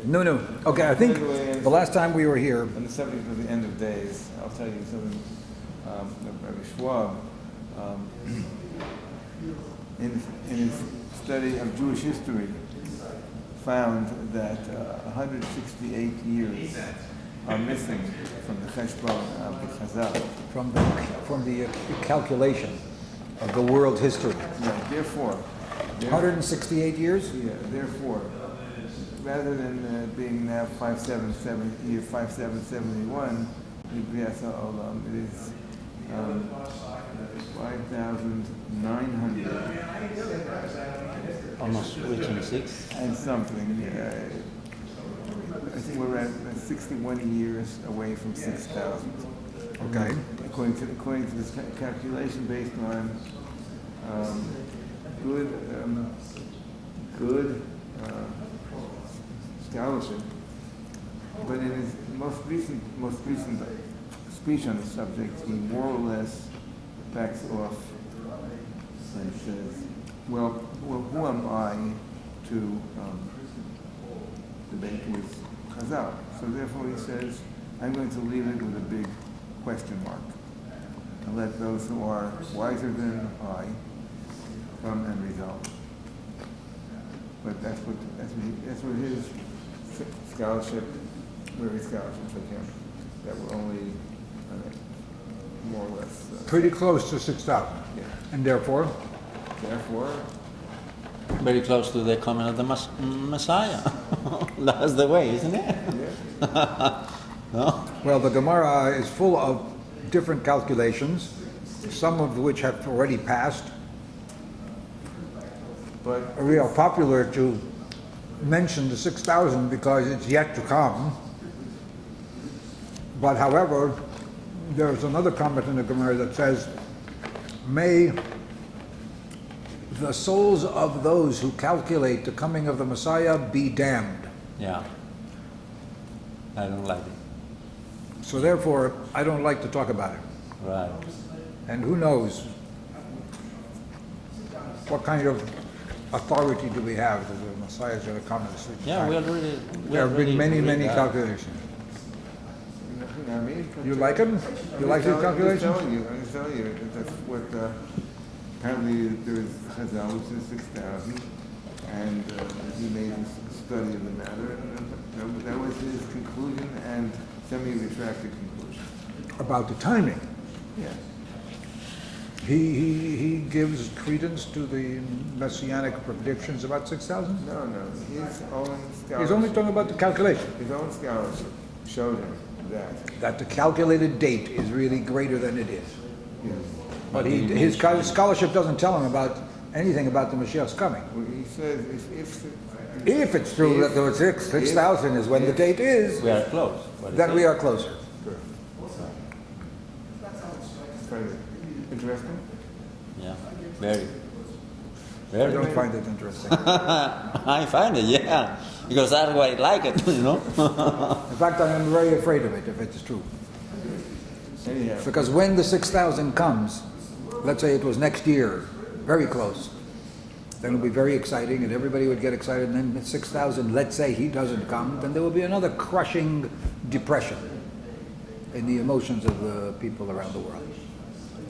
No. Okay, I think the last time we were here. On the subject of the end of days, I'll tell you something. Rabbi Schwab, in his study of Jewish history, found that 168 years are missing from the cheshbon of the Chazal. From the calculation of the world history. Yeah, therefore 168 years? Yeah, therefore, rather than being now 5771, it is 5,900 Almost reaching 6. and something. I think we're at 61 years away from 6,000. Okay. According to this calculation, based on good scholarship, but in his most recent speech on the subject, he more or less backs off and says, "Well, who am I to debate with Chazal?" So therefore, he says, "I'm going to leave it with a big question mark, and let those who are wiser than I come and resolve." But that's what his scholarship, very scholarship took him. That were only more or less Pretty close to 6,000. Yeah. And therefore? Very close to the coming of the Messiah. That's the way, isn't it? Yeah. No? Well, the Gemara is full of different calculations, some of which have already passed. But We are popular to mention the 6,000 because it's yet to come. But however, there's another comment in the Gemara that says, "May the souls of those who calculate the coming of the Messiah be damned." Yeah. I don't like it. So therefore, I don't like to talk about it. Right. And who knows what kind of authority do we have that the Messiah is going to come in the sleep? Yeah, we already. There have been many calculations. I mean, You like them? You like these calculations? I'm just telling you that that's what apparently there is Chazal, which is 6,000, and he made a study of the matter, and that was his conclusion and semi-retracted conclusion. About the timing. Yeah. He gives credence to the messianic predictions about 6,000? No, his own scholarship. He's only talking about the calculation. His own scholarship showed him that The calculated date is really greater than it is. yes. But his scholarship doesn't tell him about anything about the Mashiach's coming. Well, he says If it's true that the 6,000 is when the date is, We are close. then we are closer. very interesting. Yeah. Very. I Very. don't find it interesting. I find it, yeah. Because that's why I like it, you know. In fact, I am very afraid of it if it's true. Anyhow, Because when the 6,000 comes, let's say it was next year, very close, then it'll be very exciting and everybody would get excited, and then at 6,000, let's say he doesn't come, then there will be another crushing depression in the emotions of the people around the world.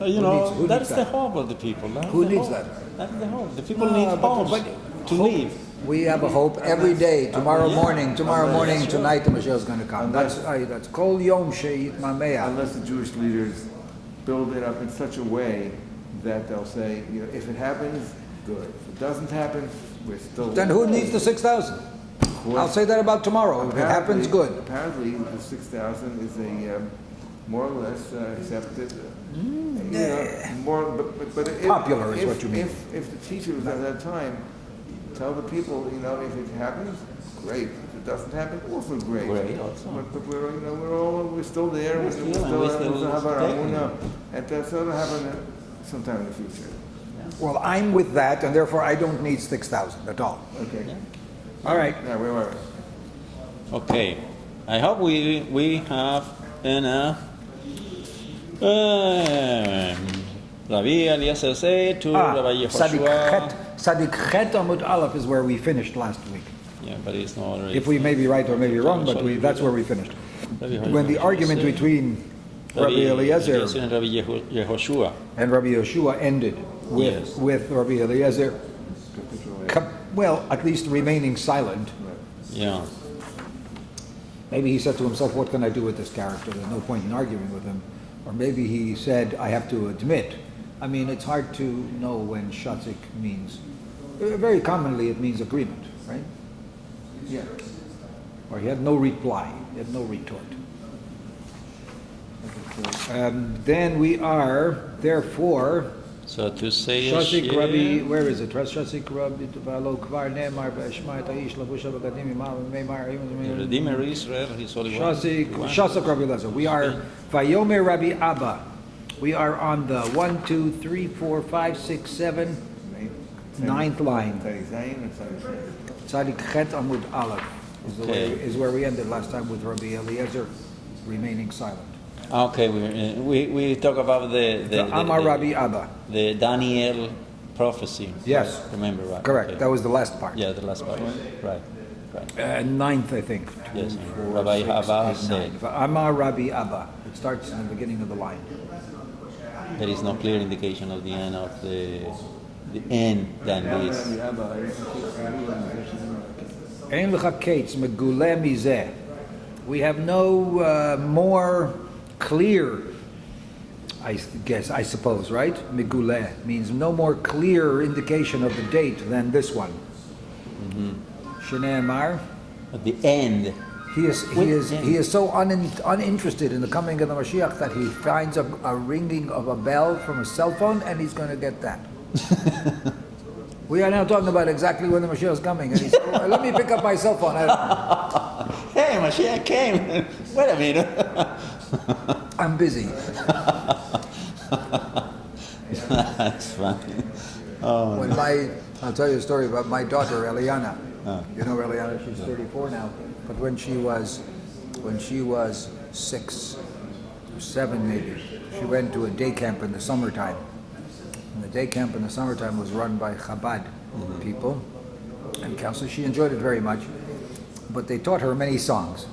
You who that's needs the that? hope of the people. That's Who the needs hope. that? That's the hope. The people No, need but- hope but to hope- live. We have a hope every day. Tomorrow morning, Unless- tonight, the Mashiach is going to come. That's Kol Yom She'it Mameach. unless the Jewish leaders build it up in such a way that they'll say, if it happens, good. If it doesn't happen, we're still. Then who needs the 6,000? I'll say that about tomorrow. If it happens, good. Apparently, the 6,000 is a more or less accepted. But if, Popular is what you mean. If the teachers at that time tell the people, if it happens, great. If it doesn't happen, also great. Great also. But we're still there. We're still- and we still have our taking Amunah, it. and that's going to happen sometime in the future. Well, I'm with that, and therefore I don't need 6,000 at all. Okay. All right. Now, where were we? Okay. I hope we have enough. Rabbi Eliezri said to Rabbi Yehoshua. Sadik Chet Amud Aleph is where we finished last week. Yeah, but it's not. If we may be right or may be wrong, but that's where we finished. When the argument between Rabbi Eliezri and Rabbi Yehoshua and Rabbi Yehoshua ended with Rabbi Eliezri, well, at least remaining silent. Yeah. Maybe he said to himself, what can I do with this character? There's no point in arguing with him. Or maybe he said, I have to admit. I mean, it's hard to know when shatzik means. Very commonly it means agreement, right? Yeah. Or he had no reply. He had no retort. Then we are, therefore, So to say Shasik Rabbi, where is it? Shasik Rabbi Valo Kvar Ne'emar Be'eshma Et Haish Lavusha B'Gadim Imam Me'emar Redeemer Israel, he's only one. Shasik Rabbi Lezer. We are Vayomer Rabbi Abba. We are on the 1, 2, 3, 4, 5, 6, 7, 9th line. Tzadik Chet Amud Aleph is where we ended last time with Rabbi Eliezer remaining silent. Okay, we talk about the Amar Rabbi Abba. The Daniel prophecy. Yes. Remember, right? Correct. Okay. That was the last part. Yeah, the last part. Right. 9th, I think. Yes. 4, Rabbi 6, Abba 8, said. 9. Amar Rabbi Abba. It starts in the beginning of the line. There is no clear indication of the end of the end than this. Ein lecha kates megule mizeh. We have no more clear, I suppose, right? Megule means no more clear indication of the date than this one. Shnei Amar. At the end. He is so uninterested in the coming of the Moshiach that he finds a ringing of a bell from a cell phone and he's going to get that. We are now talking about exactly when the Moshiach is coming, and he said, well, let me pick up my cell phone. Hey, Moshiach came. Wait a minute. I'm busy. That's funny. Oh. I'll tell you a story about my daughter, Eliana. You know Eliana, she's 34 now. But when she was 6 or 7 maybe, she went to a day camp in the summertime. And the day camp in the summertime was run by Chabad people and counselors. She enjoyed it very much. But they taught her many songs.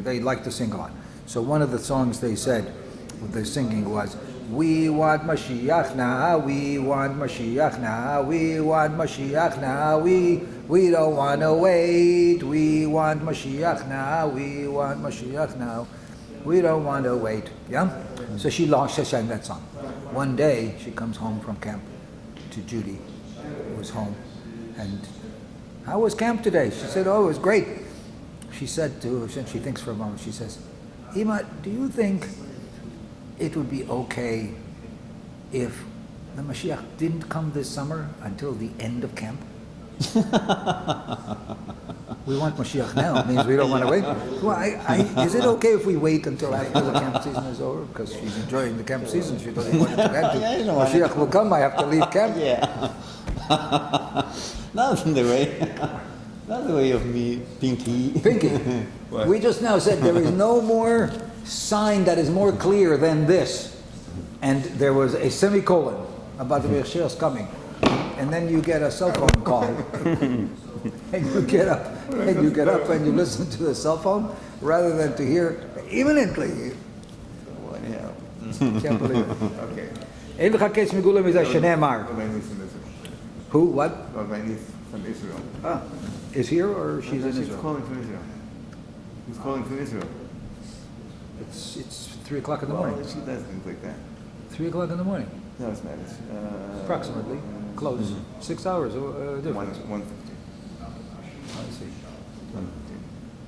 They liked to sing a lot. So one of the songs they said, what they're singing was, we want Mashiach now, we want Mashiach now, we want Mashiach now, we don't want to wait, we want Mashiach now, we want Mashiach now, we don't want to wait. Yeah? So she sang that song. One day, she comes home from camp to Judy, who was home, and how was camp today? She said, oh, it was great. She said to her, she thinks for a moment, she says, Ima, do you think it would be okay if the Mashiach didn't come this summer until the end of camp? We want Mashiach now. It means we don't want to wait. Well, is it okay if we wait until after the camp season is over? Because she's enjoying the camp season. She doesn't want it to end. Mashiach will come. I have to leave camp. Yeah. That's the way of me, Pinky. We just now said there is no more sign that is more clear than this. And there was a semicolon about the Mashiach's coming. And then you get a cell phone call. And you get up and you listen to the cell phone rather than to hear imminently. Can't believe it. Okay. Who? What? From Israel. Is here or she's in Israel? She's calling from Israel. He's calling from Israel. It's 3 o'clock in the morning. She does things like that. 3 o'clock in the morning. No, it's matters. Approximately. Close. 6 hours difference. 1:50. I see.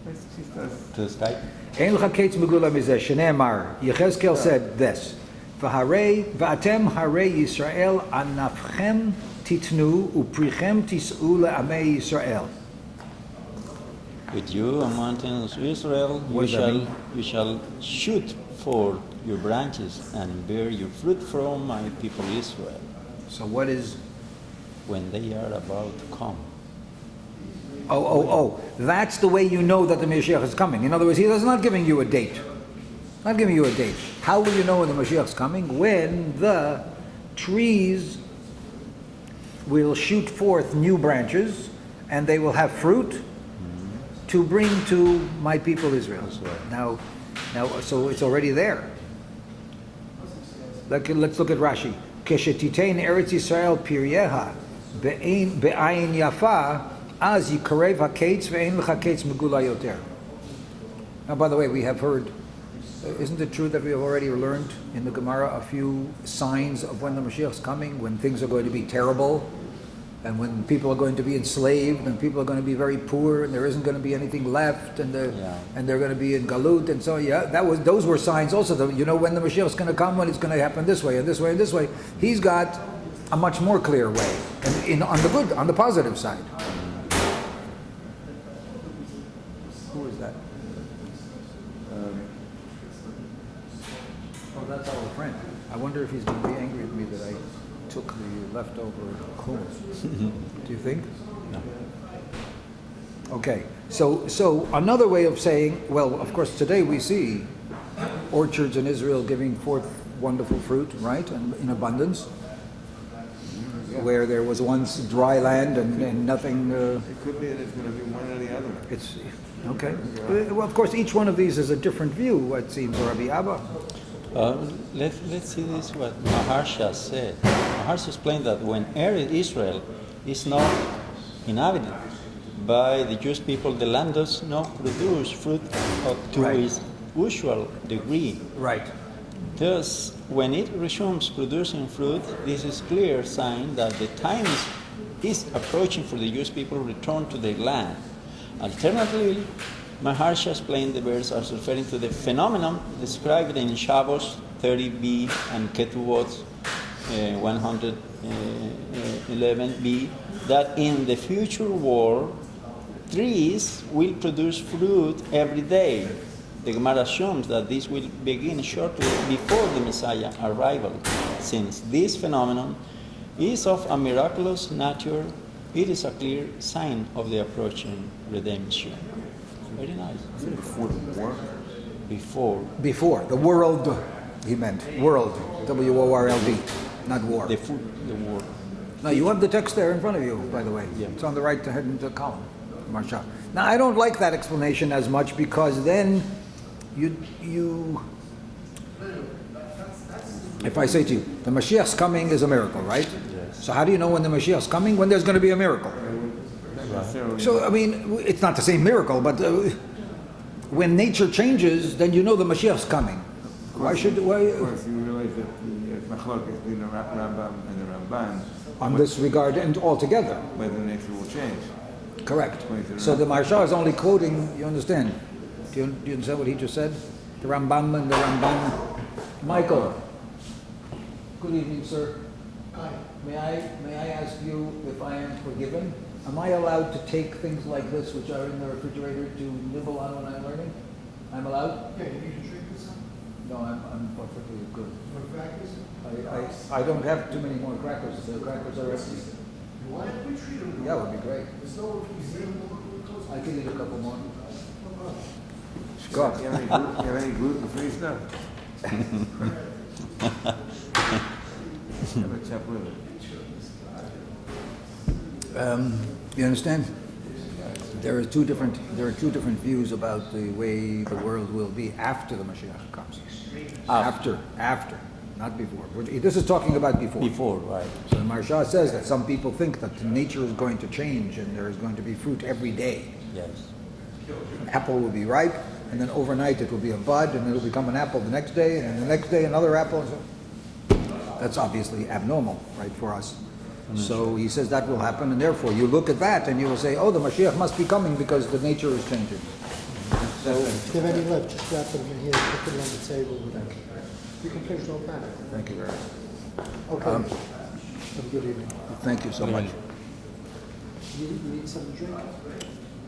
1:50. To Skype. Ein lecha kates megula mizeh, Shnei Amar. Yechezkel said this. Va'atem harei Yisrael anafchem titnu uprichem tis'u le'amei Yisrael. With you, O mountains of Israel, you shall shoot forth your branches and bear your fruit from my people Israel. So what is... When they are about to come. Oh. That's the way you know that the Moshiach is coming. In other words, he is not giving you a date. Not giving you a date. How will you know when the Moshiach is coming? When the trees will shoot forth new branches and they will have fruit to bring to my people Israel. That's right. Now, so it's already there. Let's look at Rashi. Keshetitein Eretz Yisrael piryeha be'ayin yafa az yikarev haketz ve'ein lecha ketz megula yoter. Now, by the way, we have heard, isn't it true that we have already learned in the Gemara a few signs of when the Mashiach is coming, when things are going to be terrible, and when people are going to be enslaved, and people are going to be very poor, and there isn't going to be anything left, and they're going to be in galut, and so those were signs also. That, when the Mashiach is going to come, when it's going to happen this way and this way and this way. He's got a much more clear way, and on the positive side. Who is that? Oh, that's our friend. I wonder if he's going to be angry with me that I took the leftover hummus. Do you think? No. Okay. So another way of saying, well, of course, today we see orchards in Israel giving forth wonderful fruit, right, and in abundance, where there was once dry land and nothing. It could be that it's going to be one or the other. It's okay. Well, of course, each one of these is a different view. It seems, Rabbi Abba. Let's see this what Maharsha said. Maharsha explained that when Israel is not inhabited by the Jewish people, the land does not produce fruit to its usual degree. Right. Thus, when it resumes producing fruit, this is clear sign that the time is approaching for the Jewish people to return to their land. Alternatively, Maharsha explained the verse as referring to the phenomenon described in Shabbos 30b and Ketuvot 111b, that in the future world, trees will produce fruit every day. The Gemara assumes that this will begin shortly before the Messiah arrival. Since this phenomenon is of a miraculous nature, it is a clear sign of the approaching redemption. Very nice. Before the war? Before The world, he meant. World. W-O-R-L-D. Not war. the war. No, you have the text there in front of you, by the way. Yeah. It's on the right hand column. Marsha. Now, I don't like that explanation as much because then you if I say to you, the Mashiach's coming is a miracle, right? Yes. So how do you know when the Mashiach's coming? When there's going to be a miracle. So, I mean, it's not the same miracle, but when nature changes, then you know the Mashiach's coming. Of course, you realize that the machlokes between the Rambam and the Ramban On this regard and altogether. whether nature will change. Correct. So the Maharsha is only quoting, you understand? Do you understand what he just said? The Rambam and the Ramban. Michael. Good evening, sir. Hi. May I ask you if I am forgiven? Am I allowed to take things like this, which are in the refrigerator, to nibble on when I'm learning? I'm allowed? Yeah, you need to drink this up. No, I'm perfectly good. What crackers? I don't have too many more crackers. The crackers are empty. You want it? We treat them. Yeah, would be great. There's no, if you see them, close. I can eat a couple more. You have any gluten-free stuff? Have a Chabruta. You understand? There are two different views about the way the world will be after the Moshiach comes. After, not before. This is talking about before. Before, right. So the Maharsha says that some people think that nature is going to change and there is going to be fruit every day. Yes. An apple will be ripe, and then overnight it will be a bud, and it will become an apple the next day, and the next day another apple. And so that's obviously abnormal, right, for us. So he says that will happen, and therefore you look at that and you will say, oh, the Mashiach must be coming because the nature is changing. If you have any left, just wrap them in here, put them on the table. You can finish all that. Thank you very much. Okay. Have a good evening. Thank you so much. You need something to drink?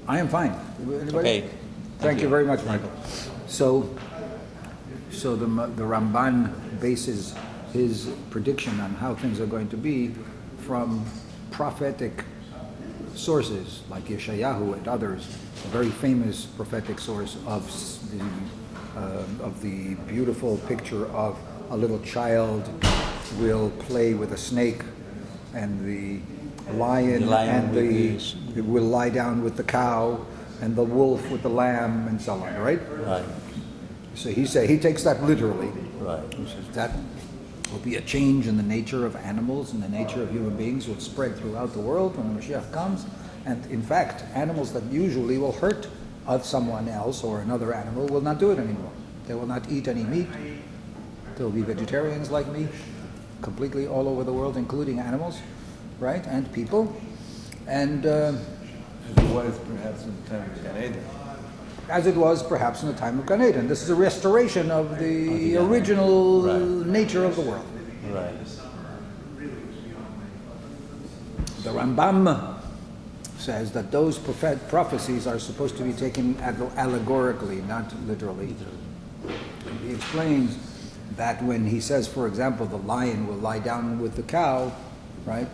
I am fine. Anybody? Okay. Thank you very much, Michael. So the Ramban bases his prediction on how things are going to be from prophetic sources like Yeshayahu and others, a very famous prophetic source of the beautiful picture of a little child will play with a snake, and the lion will lie down with the cow, and the wolf with the lamb and so on, right? Right. So he takes that literally. Right. He says that will be a change in the nature of animals and the nature of human beings will spread throughout the world when the Moshiach comes. And in fact, animals that usually will hurt someone else or another animal will not do it anymore. They will not eat any meat. There will be vegetarians like me, completely all over the world, including animals, right, and people. And As it was perhaps in the time of Gan Eden. as it was perhaps in the time of Gan Eden. This is a restoration of the original nature of the world. Right. The Rambam says that those prophecies are supposed to be taken allegorically, not literally. He explains that when he says, for example, the lion will lie down with the cow, right?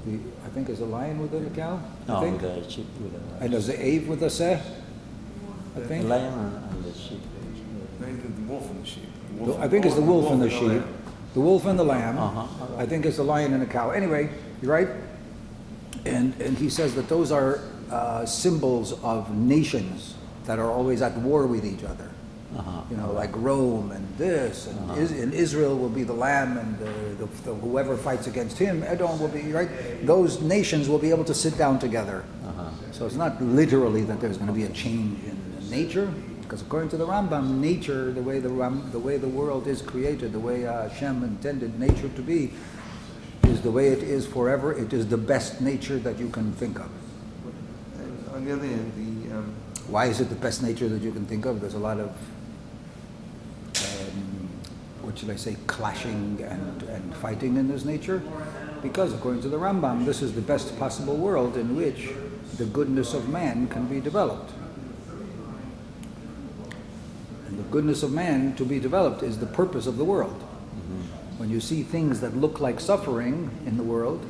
I think is the lion with the cow? No, I think. with the sheep. With the, And there's the Ave with the seh, I the think. lion and the sheep. The wolf and the sheep. I think it's the wolf and the sheep. lamb. The wolf and the lamb. Uh-huh. I think it's the lion and the cow. Anyway, you're right. And he says that those are symbols of nations that are always at war with each other. Uh-huh. You know, like Rome and this, and, and Israel will be the lamb, and the whoever fights against him, Edom will be, right? Those nations will be able to sit down together. Uh-huh. So it's not literally that there's going to be a change in nature, because according to the Rambam, nature, the way the world is created, the way Hashem intended nature to be, is the way it is forever. It is the best nature that you can think of. And on the other hand, Why is it the best nature that you can think of? There's a lot of, what should I say, clashing and fighting in this nature. Because according to the Rambam, this is the best possible world in which the goodness of man can be developed. And the goodness of man to be developed is the purpose of the world. When you see things that look like suffering in the world,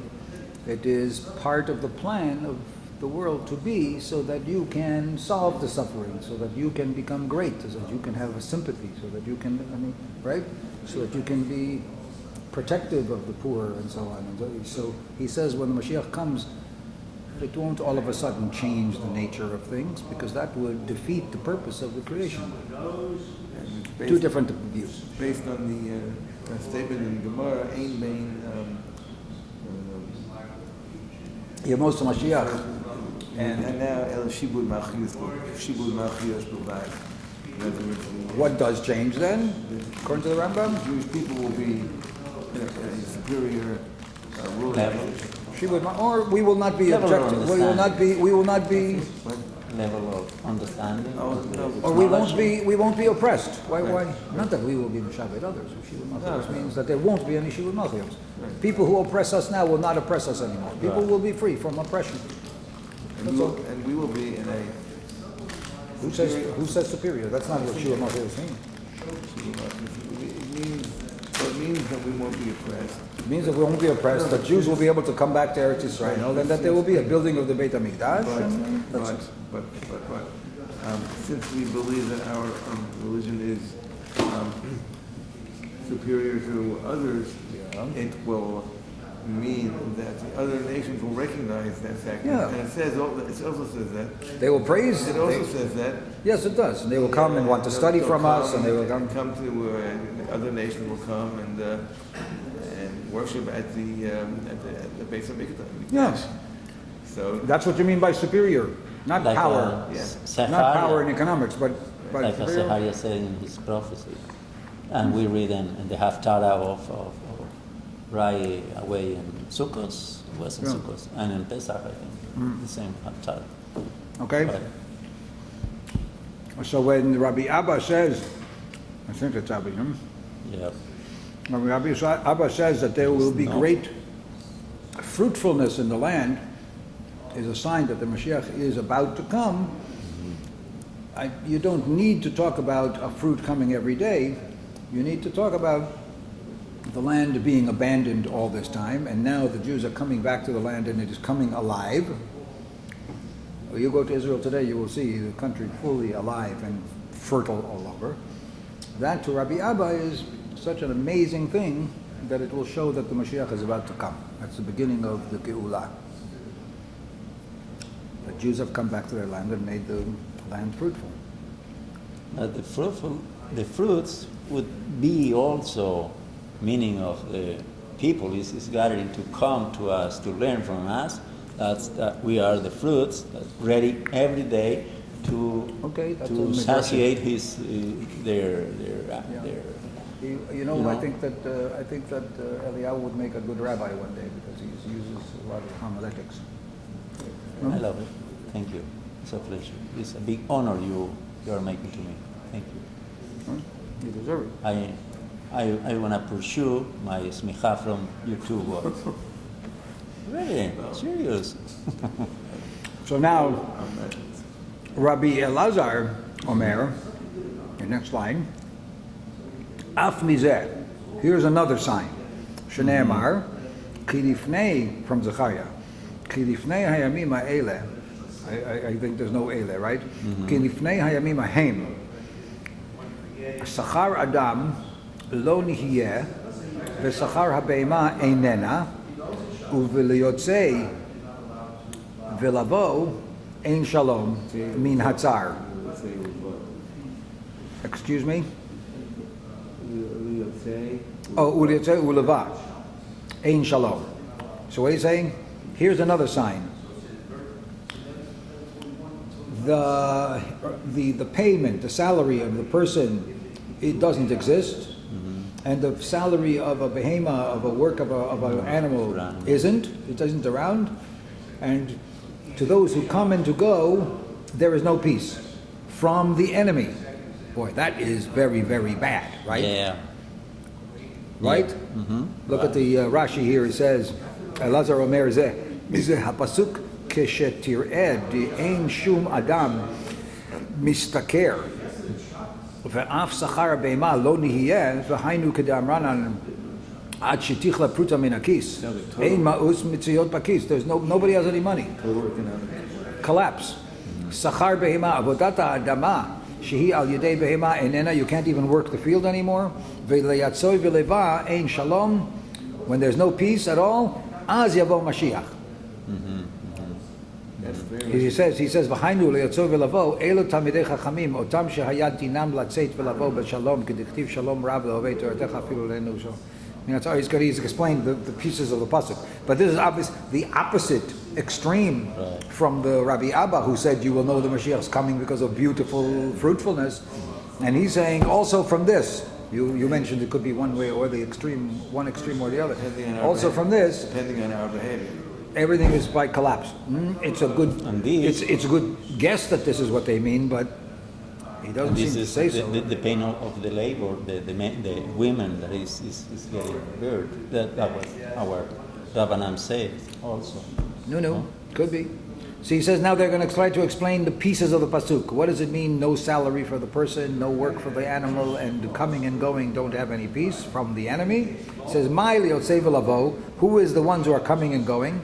it is part of the plan of the world to be so that you can solve the suffering, so that you can become great, so that you can have a sympathy, so that you can, right? So that you can be protective of the poor and so on. And so he says when the Moshiach comes, it won't all of a sudden change the nature of things, because that would defeat the purpose of the creation. Two different views. based on the statement in Gemara, Ein Bein Yemos Mashiach. and now El Shibud Malchiyos B'Bad. What does change then, according to the Rambam? Jewish people will be a superior ruling. Or we will not be Level of objective. We will not be. Level of understanding. Oh, no. Or we won't be oppressed. Why? Not that we will be Meshabed others. Shibud Malchiyos means that there won't be any Shibud Malchiyos. People who oppress us now will not oppress us anymore. People will be free from oppression. And we will be in a Who says superior? That's not what Shibud Malchiyos means. It means that we won't be oppressed. It means that we won't be oppressed. That Jews will be able to come back to Eretz Yisrael, and that there will be a building of the Beit Hamikdash. But since we believe that our religion is superior to others, it will mean that the other nations will recognize that fact. Yeah. And it also says that. They will praise. It also says that. Yes, it does. And they will come and want to study they'll from us, come and they will come. to other nations will come and worship at the base of Mikdash. Yes. So That's what you mean by superior, not Like power, Secharia, not power in economics, but like superior. Secharia said in his prophecy. And we read in the Haftarah of Rai away in Sukkot, was in Sukkot, and in Pesach, I think, the same Haftarah. Okay. Right. So when Rabbi Abba says, I think it's Abba, Yeah. Rabbi Abba says that there will be great fruitfulness in the land, is a sign that the Mashiach is about to come. You don't need to talk about a fruit coming every day. You need to talk about the land being abandoned all this time, and now the Jews are coming back to the land and it is coming alive. You go to Israel today, you will see the country fully alive and fertile all over. That to Rabbi Abba is such an amazing thing that it will show that the Moshiach is about to come. That's the beginning of the Geula. The Jews have come back to their land and made the land fruitful. But the fruits would be also meaning of the people is gathering to come to us to learn from us. That we are the fruits that's ready every day to satiate his their. You know, I think that Eliyahu would make a good rabbi one day because he uses a lot of homiletics. I love it. Thank you. It's a pleasure. It's a big honor you are making to me. Thank you. You deserve it. I want to pursue my smicha from you too, boys. Really? Serious? So now, Rabbi Elazar Omer, the next line, Af mizeh. Here's another sign. Shneimar, ki lifnei, from Zechariah, ki lifnei hayamim ha'eleh. I think there's no ele, right? Ki lifnei hayamim hahem. Sachar adam lo nihiyeh, v'sachar ha'beima einena, u'v'liyotzei v'lavo ein shalom min hatzar. Excuse me? Oh, u'liyotzei u'leva ein shalom. So what he's saying? Here's another sign. The payment, the salary of the person, it doesn't exist, and the salary of a behema, of a work of an animal, isn't. It isn't around, and to those who come and to go, there is no peace from the enemy. Boy, that is very, very bad, right? Yeah. Right? Mm-hmm. Look at the Rashi here. It says, Elazar Omer zeh, mizeh hapasuk כשתראה אין שום אדם משתכר ואף שכר הבהמה לא נהיה והיינו כדאמרנן עד שתכלה פרוטה מן הכיס אין מאוס מצויות בכיס. Nobody has any money. Collapse. שכר בהמה, עבודת האדמה שהיא על ידי בהמה איננה, you can't even work the field anymore. וליצוי ולבא אין שלום, when there's no peace at all, אז יבוא משיח. He says, "V'hainu leyatzov v'lavo elo talmidei chachamim otam shehaya dinam latzeit v'lavo b'shalom kediktiv shalom rav le'ovei toratecha afilu le'enu shalom." I mean, he's explained the pieces of the pasuk, but this is obvious, the opposite extreme from the Rabbi Abba who said you will know the Moshiach is coming because of beautiful fruitfulness, and he's saying also from this. You mentioned it could be one way or the extreme, one extreme or the other. Also from this, depending on our behavior. Everything is by collapse. It's a good. It's a good guess that this is what they mean, but he doesn't seem to say so. The pain of the labor, the women that is getting hurt. That was our Rabbanan said also. No, could be. So he says now they're going to try to explain the pieces of the pasuk. What does it mean? No salary for the person, no work for the animal, and coming and going don't have any peace from the enemy. It says Ma'ili Yotzei v'lavo. Who is the ones who are coming and going?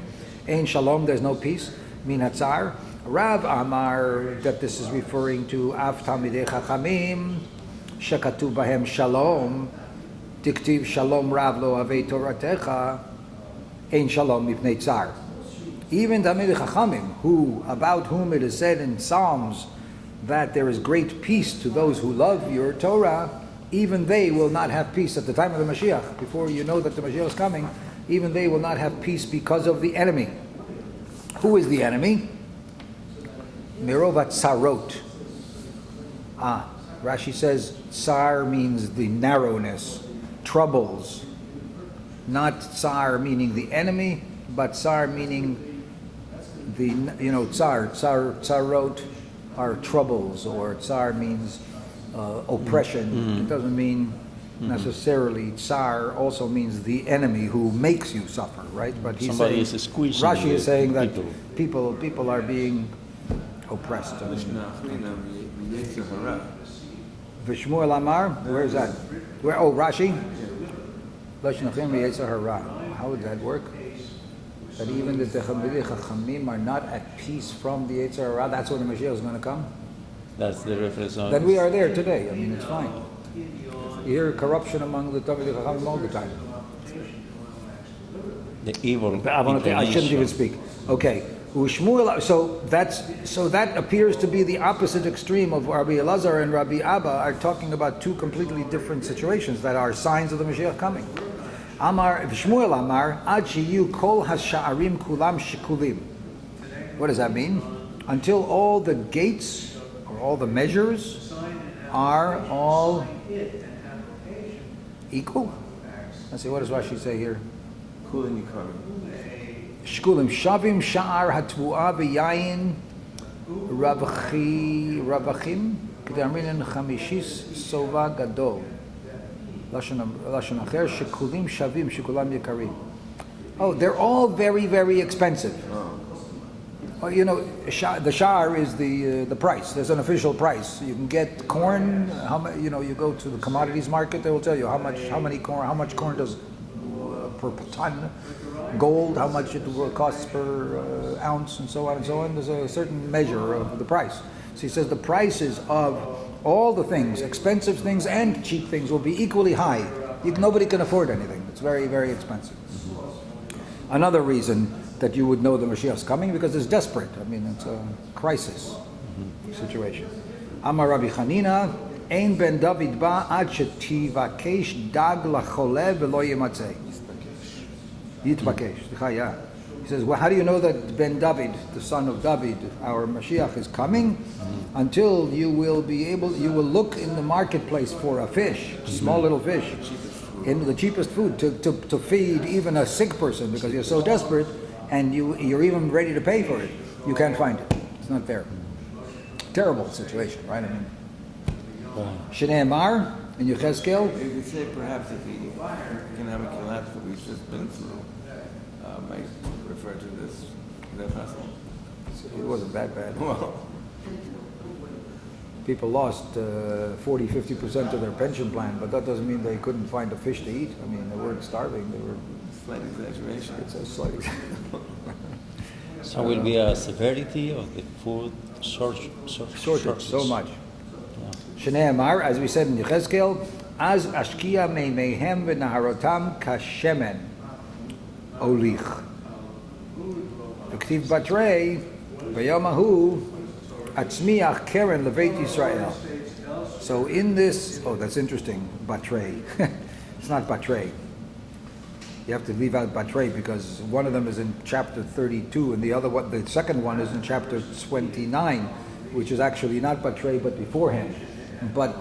Ein shalom, there's no peace. Min hatzar. Rav Amar, that this is referring to Af Talmidei Chachamim, shekatuv bahem shalom, diktiv shalom rav lo avei toratecha, ein shalom mipnei tzar. Even Talmidei Chachamim, about whom it is said in Psalms that there is great peace to those who love your Torah, even they will not have peace at the time of the Mashiach. Before you know that the Mashiach is coming, even they will not have peace because of the enemy. Who is the enemy? Mirovat Sarot. Rashi says Tsar means the narrowness, troubles. Not Tsar meaning the enemy, but Tsar meaning the, Tsarot are troubles, or Tsar means oppression. It doesn't mean necessarily. Tsar also means the enemy who makes you suffer, right? But he's Somebody saying, is squeezing Rashi is saying that people. people are being oppressed. V'shmuel Amar, where is that? Where? Oh, Rashi. How would that work? That even the Talmidei Chachamim are not at peace from the Yetzer Hara. That's when the Mashiach is going to come. That's the reference. Then we are there today. I mean, it's fine. You hear corruption among the Talmidei Chachamim all the time. The evil. I shouldn't even speak. Okay. Ushmuel, so that appears to be the opposite extreme of Rabbi Elazar and Rabbi Abba are talking about two completely different situations that are signs of the Mashiach coming. Amar Shmuel Amar Ad shiyu kol hasha'arim kulam shikulim. What does that mean? Until all the gates or all the measures are all equal. Let's see, what does Rashi say here? Kulim yikarim. Shkulim shavim sha'ar hatvu'a v'yayin ravachim k'darminin chamishis sova gadol lashon acher shekulim shavim shekulam yikarim. Oh, they're all very, very expensive. Oh, you know, the sha'ar is the price. There's an official price. You can get corn. You go to the commodities market. They will tell you how much corn does per ton. Gold, how much it costs per ounce, and so on and so on. There's a certain measure of the price. So he says the prices of all the things, expensive things and cheap things, will be equally high. Nobody can afford anything. It's very, very expensive. Another reason that you would know the Moshiach's coming, because it's desperate. I mean, it's a crisis situation. Amar Rabbi Chanina, Ein ben David ba ad shetivakesh dag lachole v'lo yematzeh. Yitbakesh. He says, well, how do you know that Ben David, the son of David, our Mashiach, is coming? Until you will look in the marketplace for a fish, small little fish, in the cheapest food to feed even a sick person, because you're so desperate and you're even ready to pay for it. You can't find it. It's not there. Terrible situation, right? I mean, Shnei Amar in Yechezkel. You could say perhaps if the economic collapse that we've just been through might refer to this. Is that possible? It wasn't that bad. Well, People lost 40-50% of their pension plan, but that doesn't mean they couldn't find a fish to eat. I mean, they weren't starving. They were. slight exaggeration. It's a slight. So will be a severity of the food shortage So much. Shnei Amar, as we said in Yechezkel, Az ashkia meimehem v'naharotam kashemen olich. V'ktiv batrei v'yomahu atzmiach keren leveit Yisrael. So in this, that's interesting, batrei. It's not batrei. You have to leave out batrei because one of them is in chapter 32 and the second one is in chapter 29, which is actually not batrei but beforehand. But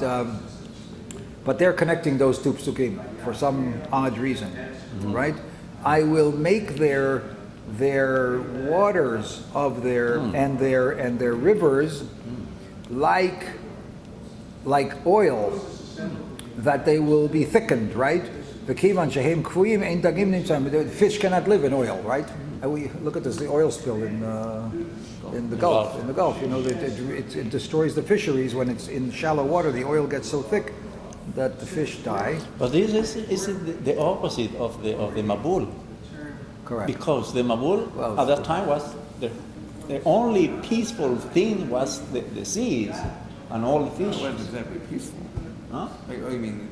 they're connecting those two psukim for some odd reason, right? I will make their waters of and their rivers like oil, that they will be thickened, right? The fish cannot live in oil, right? And we look at this, the oil spill in the Gulf. In the Gulf, it destroys the fisheries when it's in shallow water. The oil gets so thick that the fish die. But this is the opposite of the Mabul. Correct. Because the Mabul at that time was the only peaceful thing was the seas and all the fish. It wasn't exactly peaceful. Huh? Oh, you mean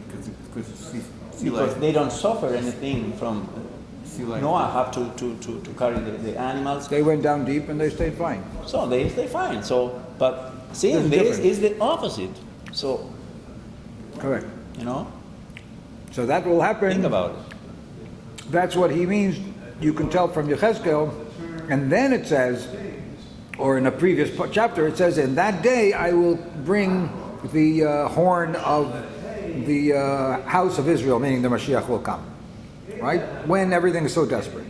because sea Because life? they don't suffer anything from Sea life. Noah have to carry the animals. They went down deep and they stayed fine. So they stay fine. So, but seeing this is the opposite. So, Correct. So that will happen. think about it. That's what he means. You can tell from Yechezkel. And then it says, or in a previous chapter, it says, in that day I will bring the horn of the house of Israel, meaning the Mashiach will come. Right? When everything is so desperate.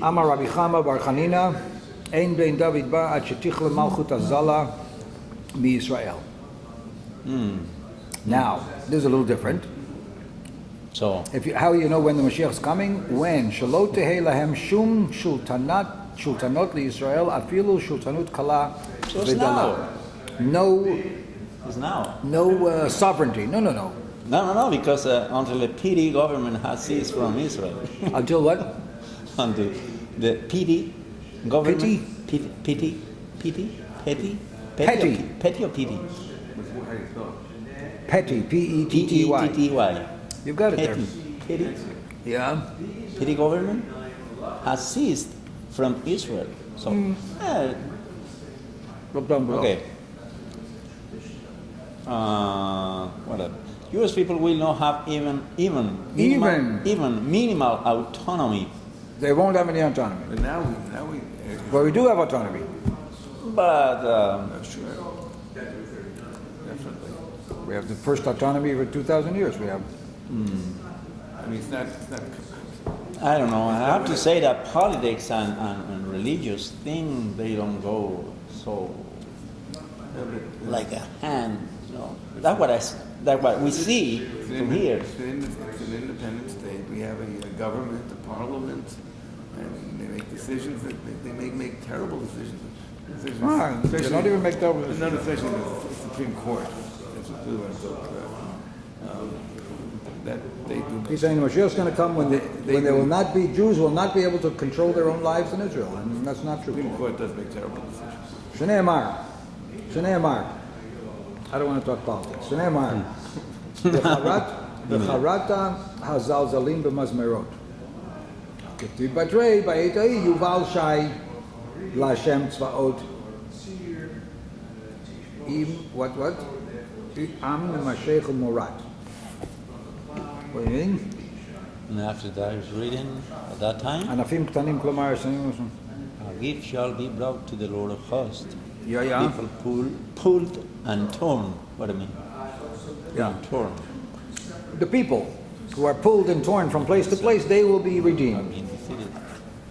Amar Rabbi Chama bar Chanina, Ein ben David ba ad shetichle malchut azala mi Yisrael. Now, this is a little different. So, How you know when the Mashiach is coming? When Shelo tehei lahem shum shultanot li Yisrael afilu shultanut kala So it's v'dala. it's now. No sovereignty. No. No, because until the petty government has ceased from Israel. Until what? Until the petty government. Petty or petty? Petty. P-E-T-T-Y. P-E-T-T-Y. You've got it there. Petty. Yeah. Petty government has ceased from Israel. So, Look down below. okay. Whatever. Jewish people will not have even minimal autonomy. They won't have any autonomy. But now we. But we do have autonomy. But Sure. Definitely. We have the first autonomy for 2,000 years. We have. I mean, it's not. I don't know. I have to say that politics and religious thing, they don't go so like a hand. You know, that's what we see from here. It's an independent state. We have a government, a parliament, and they make decisions that they make terrible decisions. They don't even make terrible decisions. Not especially the Supreme Court. That's what we want to talk about. That they do. He's saying the Moshiach's going to come when there will not be, Jews will not be able to control their own lives in Israel, and that's not true. The Supreme Court does make terrible decisions. Shnei Amar. I don't want to talk politics. Shnei Amar. V'charata hazalzalim b'mazmerot. K'tiv batrei ba'et ha'i yuval shai l'Hashem tzvaot. What? Am mimashech u'morat. What do you mean? And after that is written at that time, Anafim ktanim klomar a gift shall be brought to the Lord of hosts. Yeah. People pulled and torn. What do I mean? Yeah. Torn. The people who are pulled and torn from place to place, they will be redeemed, Being defeated.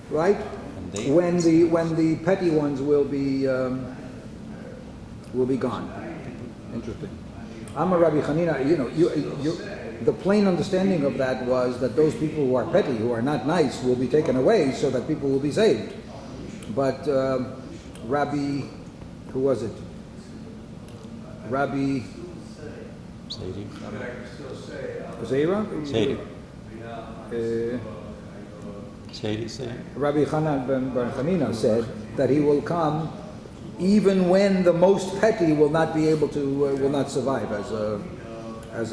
right? And they- When the petty ones will be gone. Interesting. I'm a Rabbi Hanina. The plain understanding of that was that those people who are petty, who are not nice, will be taken away so that people will be saved. But Rabbi, who was it? Rabbi Sadie. Zera? Sadie. Sadie. Rabbi Hanan ben Hanina said that he will come even when the most petty will not be able to, will not survive as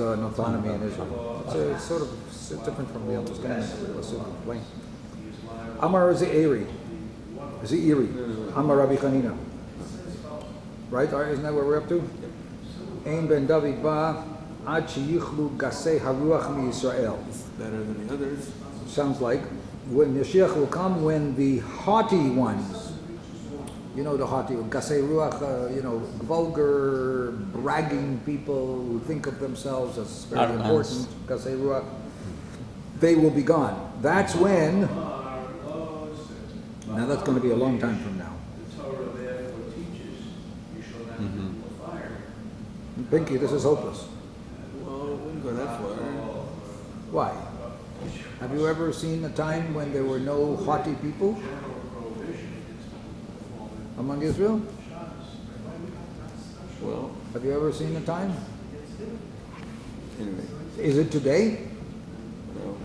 an autonomy in Israel. It's sort of different from the understanding of it. Let's explain. Amar Ze'eri. Amar Rabbi Hanina. Right? Isn't that what we're up to? Ein ben David ba ad sheyichlu gasei haruach miYisrael. Better than the others. Sounds like when Moshiach will come, when the haughty ones, the haughty, gasei ruach, vulgar, bragging people who think of themselves as very important, gasei ruach, they will be gone. That's when, now that's going to be a long time from now. Pinky, this is hopeless. Well, it wouldn't go that far. Why? Have you ever seen a time when there were no haughty people among Israel? Well, Have you ever seen a time? anyway. Is it today? No.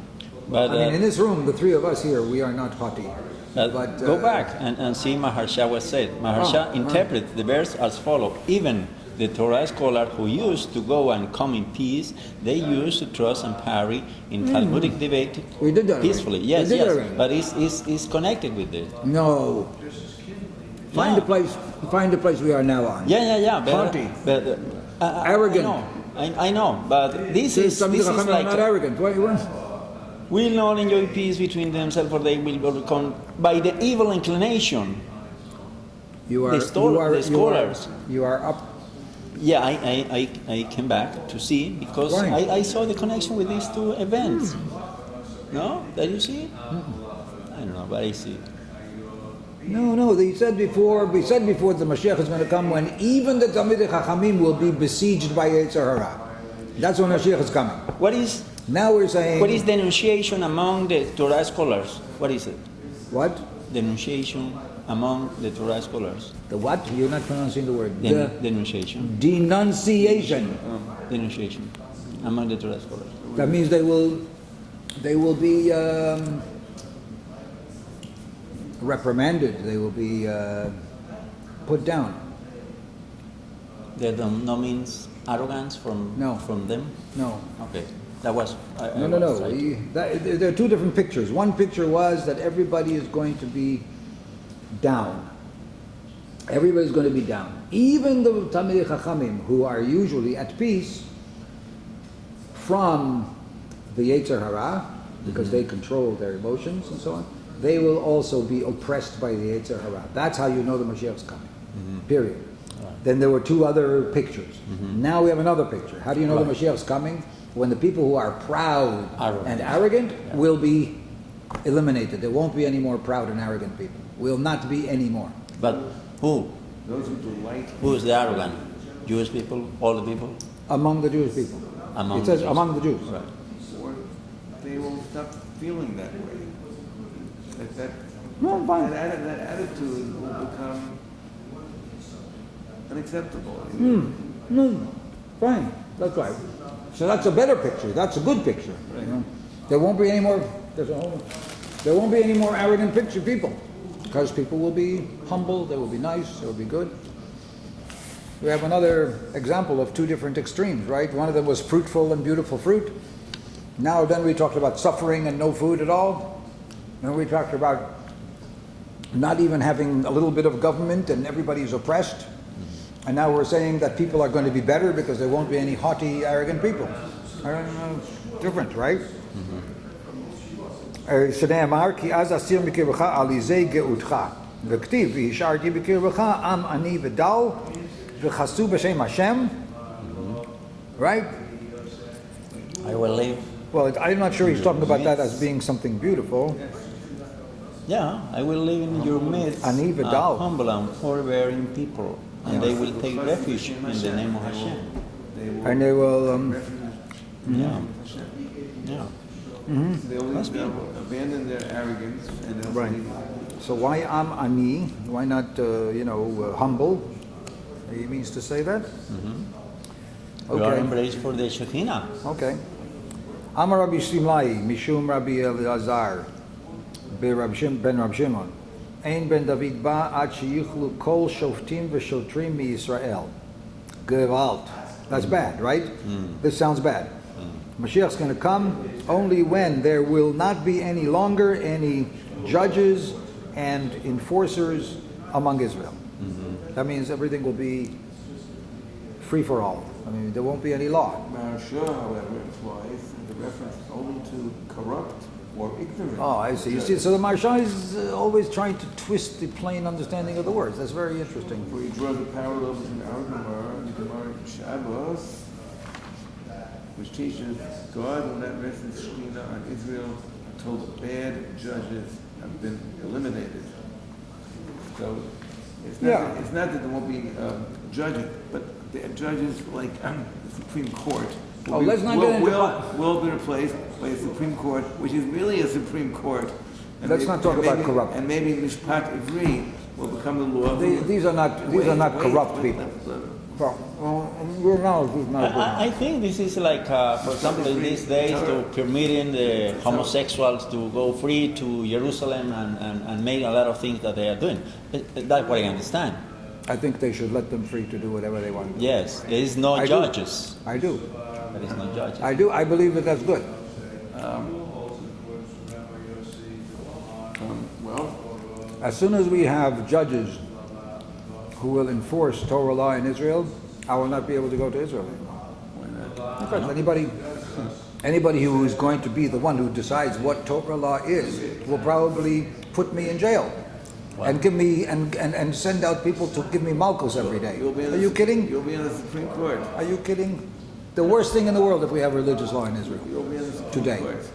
But I mean, in this room, the three of us here, we are not haughty. But go back and see Maharsha was said. Maharsha interprets the verse as follows. Even the Torah scholar who used to go and come in peace, they used to trust and parry in Talmudic debate We did that peacefully. already. Yes, We did that yes. already. But it's connected with this. No. Find the place we are now on. Yeah. Haughty. But, Arrogant. I know. But this is Some like not arrogant. Why? will not enjoy peace between themselves, for they will overcome by the evil inclination. The scholars. You are up. Yeah, I came back to see because Why? I saw the connection with these two events. No? Did you see it? I don't know, but I see it. No. We said before the Mashiach is going to come when even the Talmidei Chachamim will be besieged by Yetzer Hara. That's when Mashiach is coming. Now we're saying. What is denunciation among the Torah scholars? What is it? What? Denunciation among the Torah scholars. The what? You're not pronouncing the word. Denunciation. Denunciation. Denunciation among the Torah scholars. That means they will be reprimanded. They will be put down. That no means arrogance from them. No. Okay, that was. No. There are two different pictures. One picture was that everybody is going to be down. Everybody's going to be down. Even the Talmidei Chachamim, who are usually at peace from the Yetzer Hara, because they control their emotions and so on, they will also be oppressed by the Yetzer Hara. That's how you know the Mashiach's coming. Period. Right. Then there were two other pictures. Now we have another picture. How do you know the Mashiach's coming? When the people who are proud and arrogant will be eliminated. There won't be any more proud and arrogant people. Will not be any more. But who? Those who delight Who is the arrogant? Jewish people? All the people? Among the Jewish people. Among It says the Jews. among the Jews. Right. or they will stop feeling that way. That No, fine. that attitude will become unacceptable. No, fine. That's right. So that's a better picture. That's a good picture. You know? There won't be any more. There won't be any more arrogant people, because people will be humble. They will be nice. They will be good. We have another example of two different extremes, right? One of them was fruitful and beautiful fruit. Now then we talked about suffering and no food at all. And we talked about not even having a little bit of government and everybody's oppressed. And now we're saying that people are going to be better because there won't be any haughty, arrogant people. I don't know, it's different, right? שנאמר, כי אז אסיר מקרבך עליזי גאותך. וכתיב, והשארתי בקרבך עם עני ודל, וחסו בשם השם. Right? I will live. Well, I'm not sure he's talking about that as being something beautiful. Yeah, I will live in your midst, Ani v'dal. humble and forbearing people, and they will take refuge in the name of Hashem. And they will, Yeah. Yeah. They will abandon their arrogance and they'll Right. say, so why am ani? Why not, humble? He means to say that? We are Okay. embraced for the Shekhinah. Okay. Amar Rabbi Shimlai, Mishum Rabbi Elazar, ben Rabbi Shimon, Ein ben David ba ad sheyichlu kol shoftim v'shotrim miYisrael. Gewalt. That's bad, right? This sounds bad. Mashiach's going to come only when there will not be any longer any judges and enforcers among Israel. That means everything will be free for all. I mean, there won't be any law. Marashah, however, implies the reference only to corrupt or ignorant. Oh, I see. You see, so the Maharsha is always trying to twist the plain understanding of the words. That's very interesting. Where you draw the parallel between our Gemara and the Gemara Shabbos, which teaches God will not rest His Shekhinah on Israel until the bad judges have been eliminated. So it's not that there won't be judges, but the judges like the Supreme Court will be replaced by a Supreme Court, which is really a Supreme Court. And Let's not talk about corrupt. And maybe Mishpat Ivri will become the law. These are not corrupt people. I think this is like, for example, in these days, to permitting the homosexuals to go free to Jerusalem and make a lot of things that they are doing. That's what I understand. I think they should let them free to do whatever they want. Yes, there is no judges. I do. There is no judges. I do. I believe that that's good. Well, As soon as we have judges who will enforce Torah law in Israel, I will not be able to go to Israel anymore. Because anybody who is going to be the one who decides what Torah law is will probably put me in jail. Wow. And give me and send out people to give me malchus every day. Are you kidding? You'll be in the Supreme Court. Are you kidding? The worst thing in the world if we have religious law in Israel You'll be in the Supreme today. Court.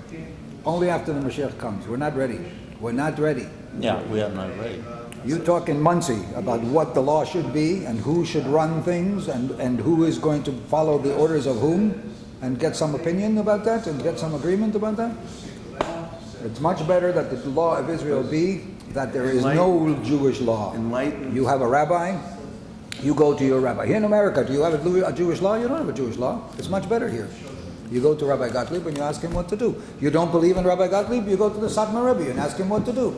Only after the Moshiach comes. We're not ready. We're not ready. Yeah, we are not ready. You talk in Muncie about what the law should be and who should run things and who is going to follow the orders of whom and get some opinion about that and get some agreement about that. It's much better that the law of Israel be that there is no Jewish law. Enlightened. You have a rabbi, you go to your rabbi. Here in America, do you have a Jewish law? You don't have a Jewish law. It's much better here. You go to Rabbi Gottlieb and you ask him what to do. You don't believe in Rabbi Gottlieb, you go to the Satmar Rebbe and ask him what to do.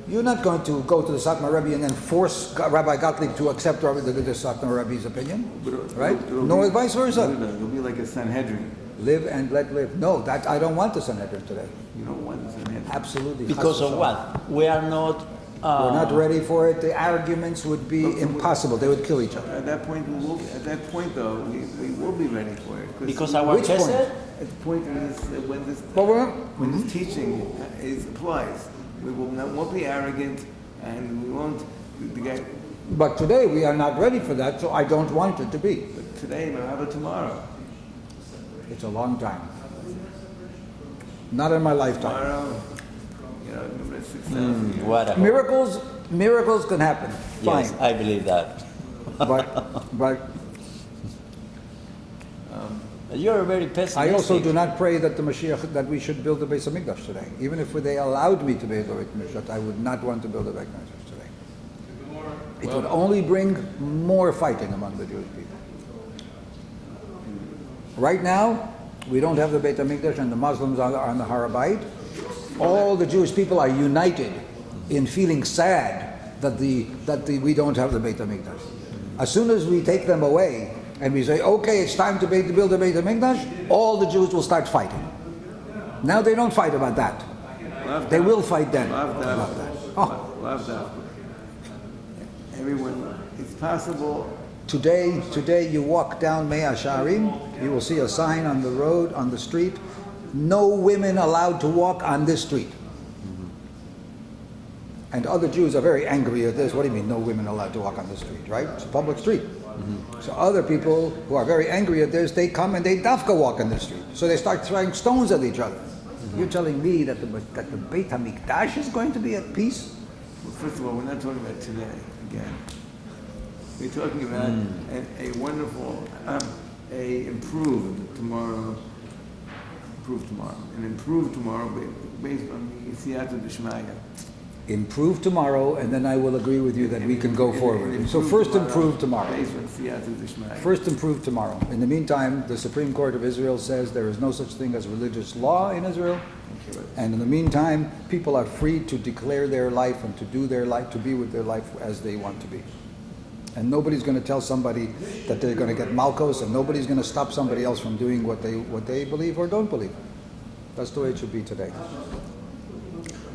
You're not going to go to the Satmar Rebbe and then force Rabbi Gottlieb to accept the Satmar Rebbe's opinion, right? Nor vice versa. You'll be like a Sanhedrin. Live and let live. No, I don't want the Sanhedrin today. You don't want the Sanhedrin. Absolutely. Because of what? We are not we're not ready for it, the arguments would be impossible. They would kill each other. At that point, though, we will be ready for it. Because our Which point? chesed, At the point when this teaching applies, we won't be arrogant, and we won't. But today we are not ready for that, so I don't want it to be. But today, how about tomorrow? It's a long time. Not in my lifetime. Tomorrow, 6,000 years. whatever. Miracles can happen. Fine. Yes, I believe that. But You're very pessimistic. I also do not pray that the Moshiach, that we should build a Beis Hamikdash today. Even if they allowed me to build a Beis Hamikdash, I would not want to build a Beis Hamikdash today. It would only bring more fighting among the Jewish people. Right now, we don't have the Beit HaMikdash and the Muslims are on the Harabait. All the Jewish people are united in feeling sad that we don't have the Beit HaMikdash. As soon as we take them away and we say, okay, it's time to build the Beit HaMikdash, all the Jews will start fighting. Now they don't fight about that. They will fight then about that. Oh. Everyone, it's possible. Today you walk down Mea Sharim, you will see a sign on the road, on the street, no women allowed to walk on this street. And other Jews are very angry at this. What do you mean, no women allowed to walk on the street, right? It's a public street. So other people who are very angry at this, they come and they dafka walk on the street. So they start throwing stones at each other. You're telling me that the Beit HaMikdash is going to be at peace? Well, first of all, we're not talking about today, again. We're talking about a wonderful, improved tomorrow, an improved tomorrow based on the Siyata D'Shmaya. Improve tomorrow, and then I will agree with you that we can go forward. So first improve tomorrow. Based on Siyata D'Shmaya. First improve tomorrow. In the meantime, the Supreme Court of Israel says there is no such thing as religious law in Israel. And in the meantime, people are free to declare their life and to do their life, to be with their life as they want to be. And nobody's going to tell somebody that they're going to get malchus, and nobody's going to stop somebody else from doing what they believe or don't believe. That's the way it should be today.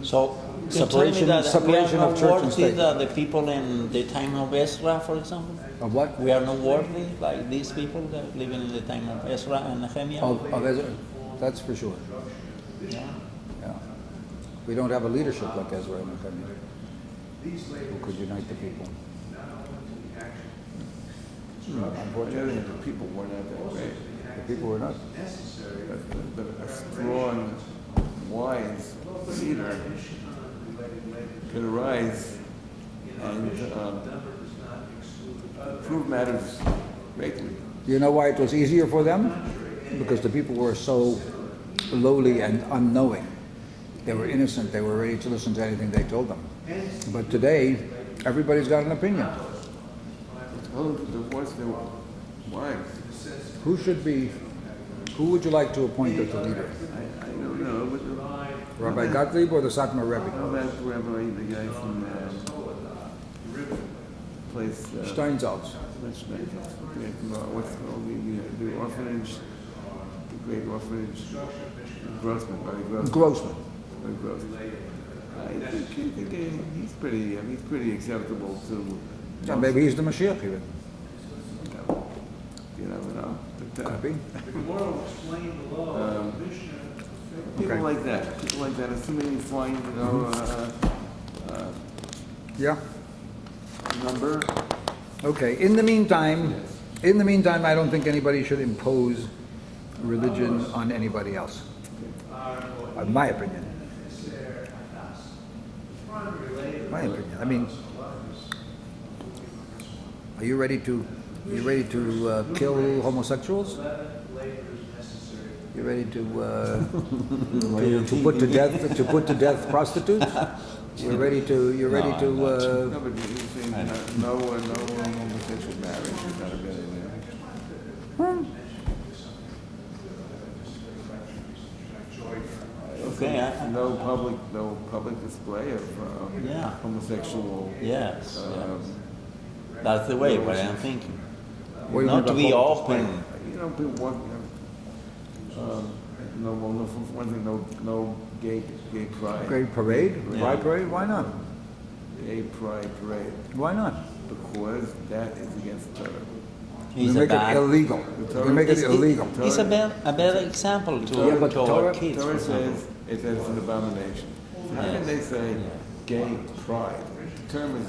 So, Separation of church and state. The people in the time of Ezra, for example? Of what? We are not worthy like these people that living in the time of Ezra and Nehemiah? Of Ezra. That's for sure. Yeah. Yeah. We don't have a leadership like Ezra and Nehemiah who could unite the people. Unfortunately, the people were not that great. The people were not. But a strong, wise leader could arise and improve matters greatly. You know why it was easier for them? Because the people were so lowly and unknowing. They were innocent. They were ready to listen to anything they told them. But today, everybody's got an opinion. Oh, the voice they were wise. Who would you like to appoint as the leader? I don't know, but Rabbi Gottlieb or the Satmar Rebbe? how about Rabbi, the guy from place? Steinsaltz. What's the orphanage? The great orphanage. Grossman, Rabbi Grossman. Grossman. I think he's pretty acceptable to. Yeah, maybe he's the Moshiach even. You never know. But, Could be. people like that, assuming you find, Yeah. number. Okay. In the meantime, I don't think anybody should impose religion on anybody else. In my opinion. I mean, are you ready to kill homosexuals? You ready to put to death prostitutes? You're ready to. No, but you're saying no homosexual marriage is not a good idea. Okay. No public display of homosexual. Yes. That's the way. What I'm thinking. What do you Not to mean be by open. People want. No gay pride. Great parade? Yeah. Pride parade? Why not? gay pride parade Why not? because that is against the Torah. It's You a make it bad. illegal. You make it illegal. It's a bad example to, Yeah, but to our Torah- kids. for Torah example. says it's an abomination. So how can they say gay pride? The term is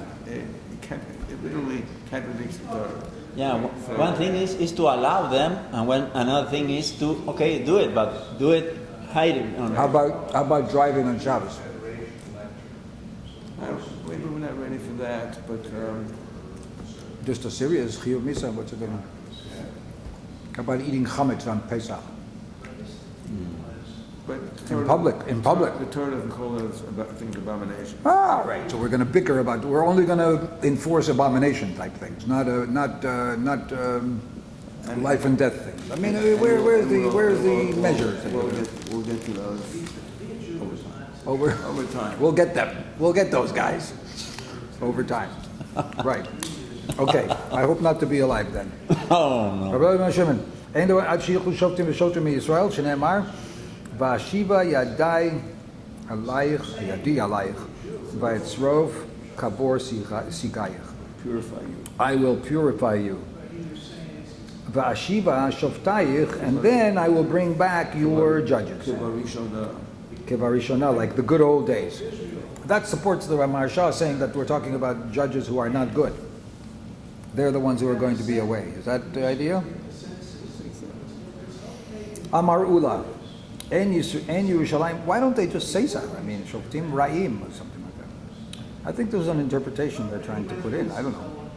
it literally contradicts the Torah. Yeah, one thing is to allow them, and another thing is to do it, but do it hiding. How about driving on Shabbos? Maybe we're not ready for that, but Just a serious chiyuv misa. What's it gonna? How about eating chametz on Pesach? In public. The Torah doesn't call those things abominations. Ah, right. So we're going to bicker about. We're only going to enforce abomination type things, not life and death things. I mean, where's the measures? We'll get to those Over time. We'll get them. We'll get those guys over time. Right. Okay. I hope not to be alive then. Oh no. Rabbi Shimon, אין עד שילכו שופטים ושוטרים מישראל, שנאמר, ואשיבה ידי עלייך, ואצרוב כבור סיגייך. Purify you. I will purify you. Va'ashiva shoftayich, and then I will bring back your judges. Kevarishona, like the good old days. That supports the Maharsha saying that we're talking about judges who are not good. They're the ones who are going to be away. Is that the idea? Amar Ula, En Yerushalayim. Why don't they just say so? I mean, Shoftim Ra'im or something like that. I think there's an interpretation they're trying to put in. I don't know.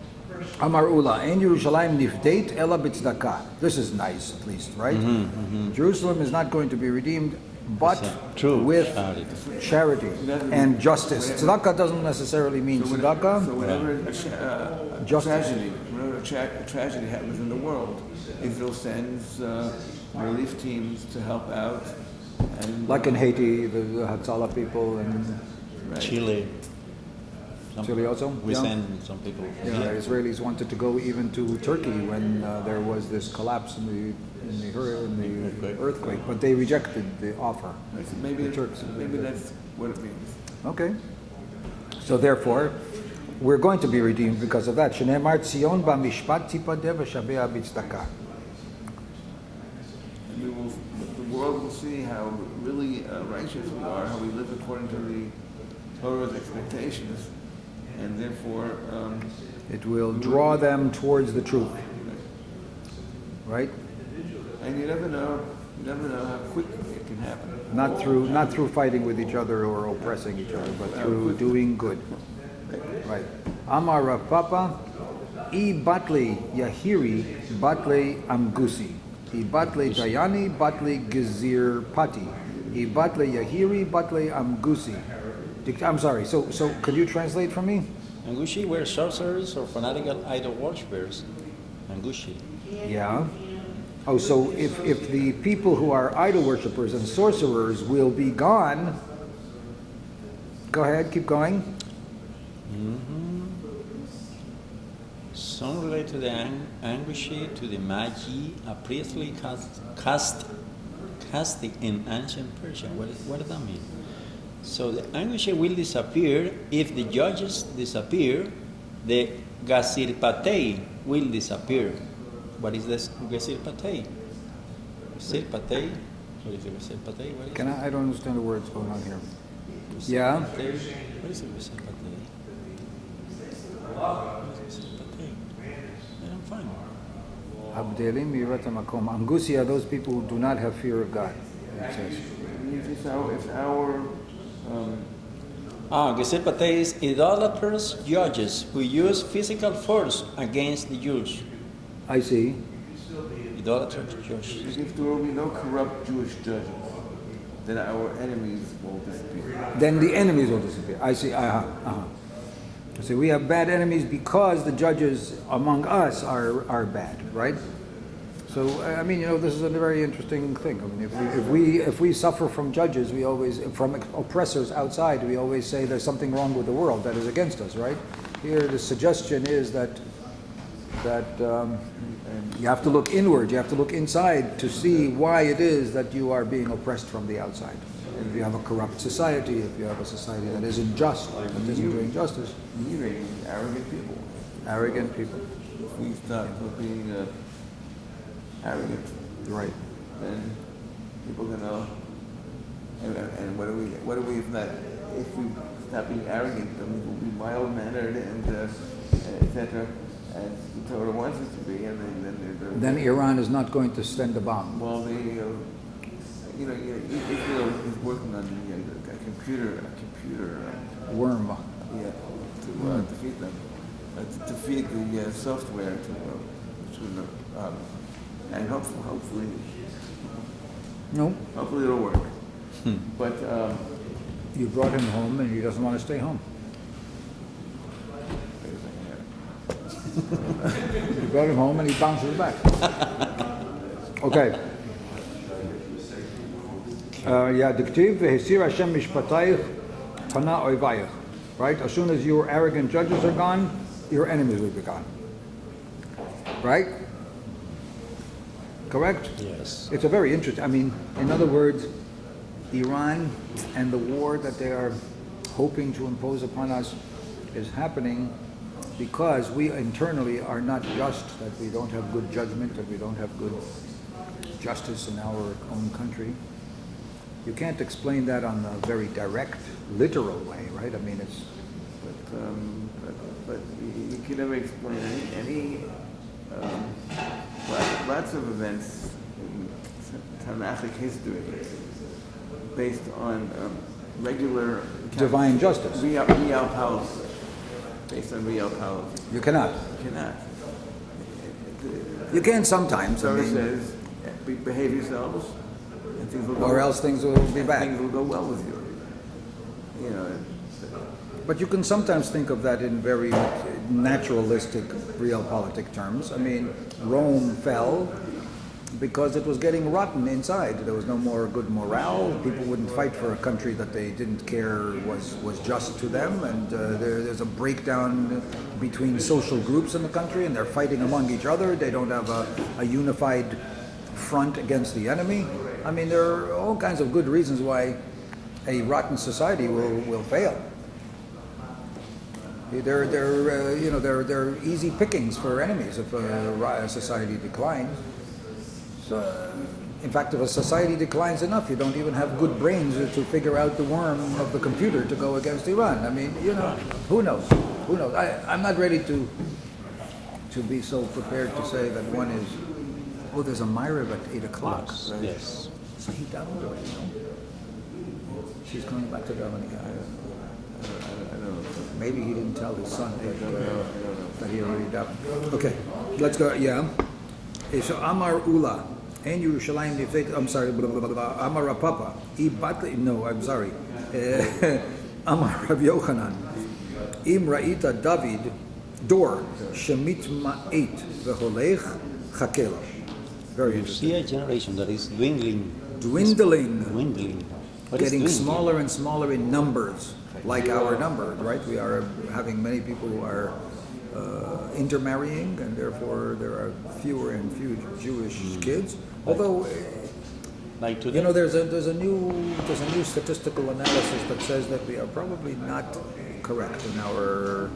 Amar Ula, En Yerushalayim nifdeit ela b'tzedakah. This is nice, at least, right? Jerusalem is not going to be redeemed, but with charity and justice. Tzedakah doesn't necessarily mean tzedakah. So whenever a tragedy happens in the world, Israel sends relief teams to help out. And, Like in Haiti, the Hatzalah people, and Chile. Chile also? We send some people. Yeah, the Israelis wanted to go even to Turkey when there was this collapse in the earthquake, but they rejected the offer. maybe the Turks. Maybe that's what it means. Okay. So therefore, we're going to be redeemed because of that. Shneimar Tzion b'mishpat tipadeh v'shabea b'tzedakah. The world will see how really righteous we are, how we live according to the Torah's expectations, and therefore It will draw them towards the truth. Right? And you never know how quick it can happen. Not through fighting with each other or oppressing each other, but through doing good. Right. Amar Rav Papa, I batli Yahiri batli Amgusi. I batli Dayani batli Gizir Pati. I batli Yahiri batli Amgusi. I'm sorry. So could you translate for me? Angushi were sorcerers or fanatical idol worshippers. Angushi. Yeah. Oh, so if the people who are idol worshippers and sorcerers will be gone, go ahead, keep going. Some relate to the Angushi, to the Magi, a priestly caste in ancient Persia. What does that mean? So the Angushi will disappear if the judges disappear. The Gasirpatei will disappear. What is this Gasirpatei? Gasirpatei? What is the Gasirpatei? What is it? I don't understand the words going on here. Yeah. What is it Gasirpatei? Gasirpatei. I don't find it. Abdelim Yirat HaMakom. Amgusi are those people who do not have fear of God. It says. It's our Gesirpatei is idolatrous judges who use physical force against the Jews. I see. Idolatrous judges. if there will be no corrupt Jewish judges, then our enemies will disappear. Then the enemies will disappear. I see. So we have bad enemies because the judges among us are bad, right? So I mean, this is a very interesting thing. I mean, if we suffer from judges, we always from oppressors outside, we always say there's something wrong with the world that is against us, right? Here, the suggestion is that you have to look inward, you have to look inside to see why it is that you are being oppressed from the outside. If you have a corrupt society, if you have a society that isn't just, that isn't doing justice. Mean arrogant people. Arrogant people. If we stop being arrogant, Right. then people gonna. And what do we if not? If we stop being arrogant, then we will be mild mannered and etc. As the Torah wants us to be, and Then Iran is not going to send a bomb. well, Israel is working on a computer Worm. to defeat them, to feed the software and hopefully No. it'll work. But You brought him home and he doesn't want to stay home. You brought him home and he bounces back. Okay. Diktiv v'hesir Hashem mishpatayich pana oivayich. Right? As soon as your arrogant judges are gone, your enemies will be gone. Right? Correct? Yes. It's a very interesting, in other words, Iran and the war that they are hoping to impose upon us is happening because we internally are not just, that we don't have good judgment, that we don't have good justice in our own country. You can't explain that on a very direct, literal way, right? It's... But you can never explain any lots of events in Tanakhic history based on regular divine justice. Real policy. Based on real policy. You cannot. You cannot. You can sometimes. Torah says, behave yourselves, and things will go. Or else things will be bad. Things will go well with you. But you can sometimes think of that in very naturalistic, realpolitik terms. Rome fell because it was getting rotten inside. There was no more good morale. People wouldn't fight for a country that they didn't care was just to them. And there's a breakdown between social groups in the country, and they're fighting among each other. They don't have a unified front against the enemy. There are all kinds of good reasons why a rotten society will fail. They're easy pickings for enemies if a society declines. So, in fact, if a society declines enough, you don't even have good brains to figure out the worm of the computer to go against Iran. Who knows? Who knows? I'm not ready to be so prepared to say that one is, there's a Myra at 8 o'clock. Yes. So he davened already, She's coming back to Germany. I don't know. Maybe he didn't tell his son that he already davened. Okay, let's go. Yeah. So Amar Ula, and Yerushalayim Nifzeit. I'm sorry. Blah, blah, blah, blah. Amar Rapapa. No, I'm sorry. Amar Rav Yochanan. Im Ra'ita David Dor Shemit Ma'et V'Holech Chakela. Very interesting. See a generation that is dwindling. Dwindling. What is Getting dwindling? smaller and smaller in numbers, like our number, right? We are having many people who are intermarrying, and therefore there are fewer and fewer Jewish kids. Although, Like today. there's a new statistical analysis that says that we are probably not correct in our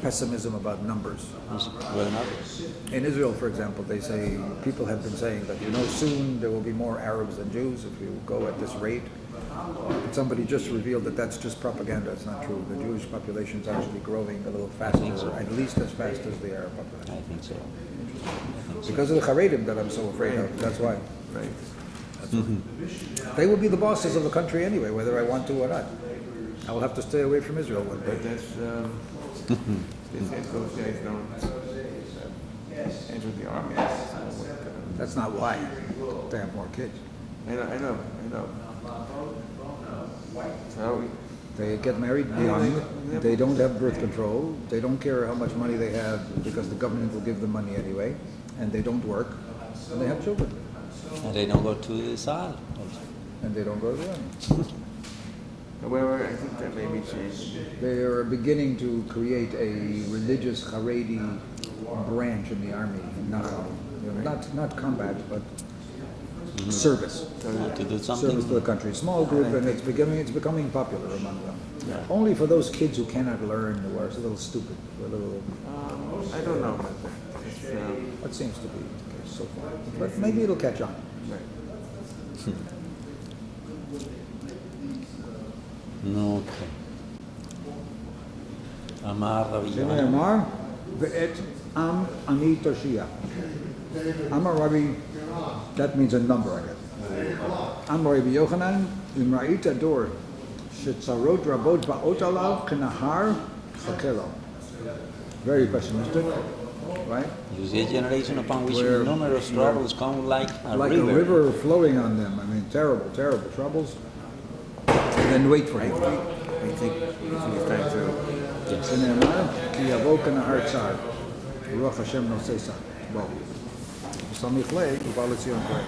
pessimism about numbers. Well enough. In Israel, for example, they say people have been saying that soon there will be more Arabs than Jews if you go at this rate. Somebody just revealed that that's just propaganda. It's not true. The Jewish population is actually growing a little faster, so. at least as fast as the Arab population. I think so. Because of the Haredim that I'm so afraid of. That's why. Right. They will be the bosses of the country anyway, whether I want to or not. I will have to stay away from Israel one But day. that's they said those guys don't enter the army. That's not why. They have more kids. I know. So They get married young. They don't have birth control. They don't care how much money they have because the government will give them money anyway. And they don't work. And they have children. And they don't go to the Sahel. And they don't go to the army. however, I think that may be changing. They are beginning to create a religious Haredi branch in the army, not combat, but service. To do Service something. to the country. Small group, and it's becoming popular among them. Yeah. Only for those kids who cannot learn, who are a little stupid, or a little. I don't know about that. It's, That seems to be the case so far. But maybe it'll catch on. right. Okay. Amar Rabbi Shnei Yohanan. Amar, ve'et am ani toshia. Amar Rabbi, that means a number, I guess. Amar Rabbi Yochanan, im ra'ita dor, shetzarot rabot ba'ot alav k'nahar chakelo. Very pessimistic, right? You see a generation upon which Where- numerous troubles come like a Like river. a river flowing on them. I mean, terrible, terrible troubles. And then wait for I it. think it's time to. שנאמר, כי יבוא כנהר צר, רוח השם נושא שר. בואו. בסמיך לב, ובא לציון כהן.